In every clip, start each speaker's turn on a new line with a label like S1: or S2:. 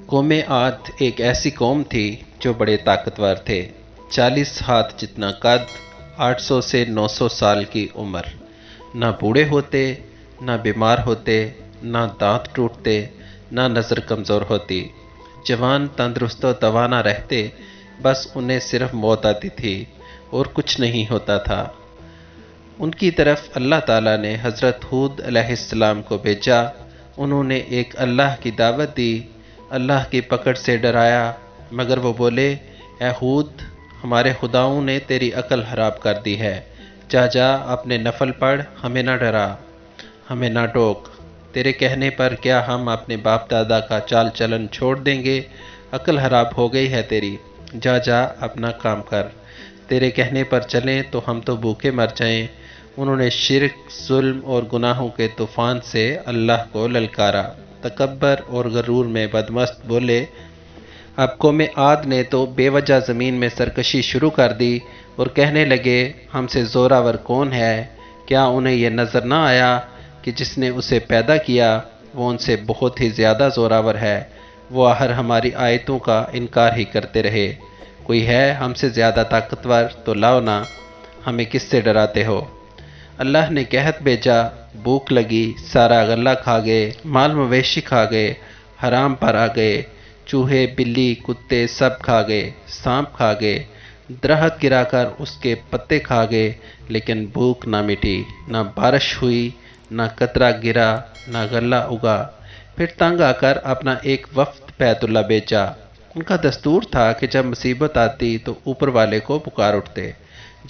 S1: قوم عاد ایک ایسی قوم تھی جو بڑے طاقتور تھے۔ 40 ہاتھ جتنا قد، 800 سے 900 سال کی عمر۔ نہ بوڑھے ہوتے، نہ بیمار ہوتے، نہ دانت ٹوٹتے، نہ نظر کمزور ہوتی۔ جوان تندرست و توانا رہتے، بس انہیں صرف موت آتی تھی اور کچھ نہیں ہوتا تھا۔ ان کی طرف اللہ تعالیٰ نے حضرت ہود علیہ السلام کو بھیجا۔ انہوں نے ایک اللہ کی دعوت دی، اللہ کی پکڑ سے ڈرایا، مگر وہ بولے، اے ہود، ہمارے خداؤں نے تیری عقل خراب کر دی ہے، جا اپنے نفل پڑھ، ہمیں نہ ڈرا، ہمیں نہ ٹوک۔ تیرے کہنے پر کیا ہم اپنے باپ دادا کا چال چلن چھوڑ دیں گے؟ عقل خراب ہو گئی ہے تیری، جا اپنا کام کر۔ تیرے کہنے پر چلیں تو ہم تو بھوکے مر جائیں۔ انہوں نے شرک، ظلم اور گناہوں کے طوفان سے اللہ کو للکارا۔ تکبر اور غرور میں بدمست بولے، اب قوم عاد نے تو بے وجہ زمین میں سرکشی شروع کر دی اور کہنے لگے، ہم سے زوراور کون ہے؟ کیا انہیں یہ نظر نہ آیا کہ جس نے اسے پیدا کیا وہ ان سے بہت ہی زیادہ زوراور ہے؟ وہ آخر ہماری آیتوں کا انکار ہی کرتے رہے۔ کوئی ہے ہم سے زیادہ طاقتور تو لاؤ نا، ہمیں کس سے ڈراتے ہو؟ اللہ نے قحط بھیجا، بھوک لگی، سارا غلہ کھا گئے، مال مویشی کھا گئے، حرام پر آ گئے، چوہے، بلی، کتے سب کھا گئے، سانپ کھا گئے، درخت گرا کر اس کے پتے کھا گئے، لیکن بھوک نہ مٹی، نہ بارش ہوئی، نہ قطرہ گرا، نہ غلہ اگا۔ پھر تنگ آ کر اپنا ایک وفد بیت اللہ بھیجا۔ ان کا دستور تھا کہ جب مصیبت آتی تو اوپر والے کو پکار اٹھتے،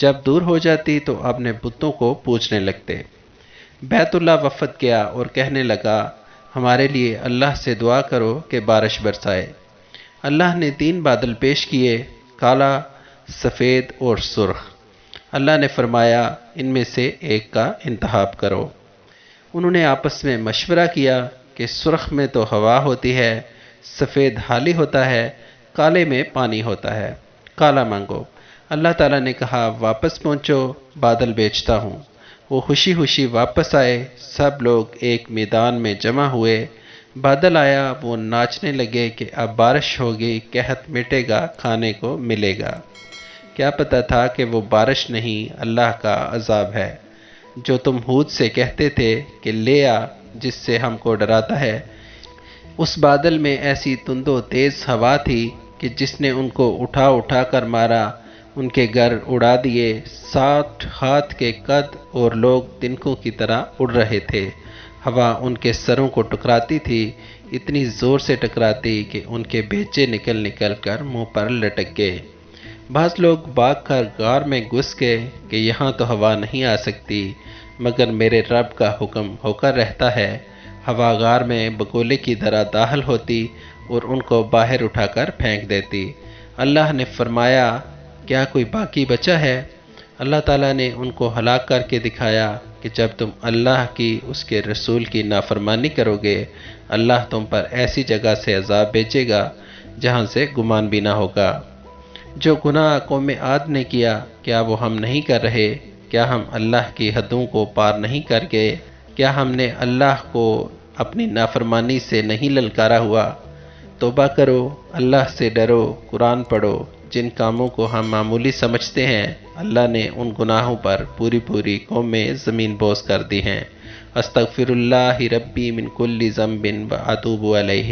S1: جب دور ہو جاتی تو اپنے بتوں کو پوجنے لگتے۔ بیت اللہ وفد گیا اور کہنے لگا، ہمارے لیے اللہ سے دعا کرو کہ بارش برسائے۔ اللہ نے 3 بادل پیش کیے، کالا، سفید اور سرخ۔ اللہ نے فرمایا، ان میں سے ایک کا انتخاب کرو۔ انہوں نے آپس میں مشورہ کیا کہ سرخ میں تو ہوا ہوتی ہے، سفید حالی ہوتا ہے، کالے میں پانی ہوتا ہے، کالا مانگو۔ اللہ تعالیٰ نے کہا، واپس پہنچو، بادل بھیجتا ہوں۔ وہ خوشی خوشی واپس آئے، سب لوگ ایک میدان میں جمع ہوئے۔ بادل آیا، وہ ناچنے لگے کہ اب بارش ہوگی، قحط مٹے گا، کھانے کو ملے گا۔ کیا پتہ تھا کہ وہ بارش نہیں، اللہ کا عذاب ہے، جو تم ہود سے کہتے تھے کہ لے آ، جس سے ہم کو ڈراتا ہے۔ اس بادل میں ایسی تند و تیز ہوا تھی کہ جس نے ان کو اٹھا کر مارا، ان کے گھر اڑا دیے۔ 60 ہاتھ کے قد اور لوگ تنکوں کی طرح اڑ رہے تھے۔ ہوا ان کے سروں کو ٹکراتی تھی، اتنی زور سے ٹکراتی کہ ان کے بیچے نکل کر منہ پر لٹک گئے۔ بعض لوگ بھاگ کر غار میں گھس گئے کہ یہاں تو ہوا نہیں آ سکتی، مگر میرے رب کا حکم ہو کر رہتا ہے۔ ہوا غار میں بگولے کی طرح داخل ہوتی اور ان کو باہر اٹھا کر پھینک دیتی۔ اللہ نے فرمایا، کیا کوئی باقی بچا ہے؟ اللہ تعالیٰ نے ان کو ہلاک کر کے دکھایا کہ جب تم اللہ کی، اس کے رسول کی نافرمانی کرو گے، اللہ تم پر ایسی جگہ سے عذاب بھیجے گا جہاں سے گمان بھی نہ ہوگا۔ جو گناہ قوم عاد نے کیا، کیا وہ ہم نہیں کر رہے؟ کیا ہم اللہ کی حدوں کو پار نہیں کر گئے؟ کیا ہم نے اللہ کو اپنی نافرمانی سے نہیں للکارا ہوا؟ توبہ کرو، اللہ سے ڈرو، قرآن پڑھو۔ جن کاموں کو ہم معمولی سمجھتے ہیں، اللہ نے ان گناہوں پر پوری قومیں زمین بوس کر دی ہیں۔ استغفر اللہ ربی من کل ذنب و اتوب الیہ۔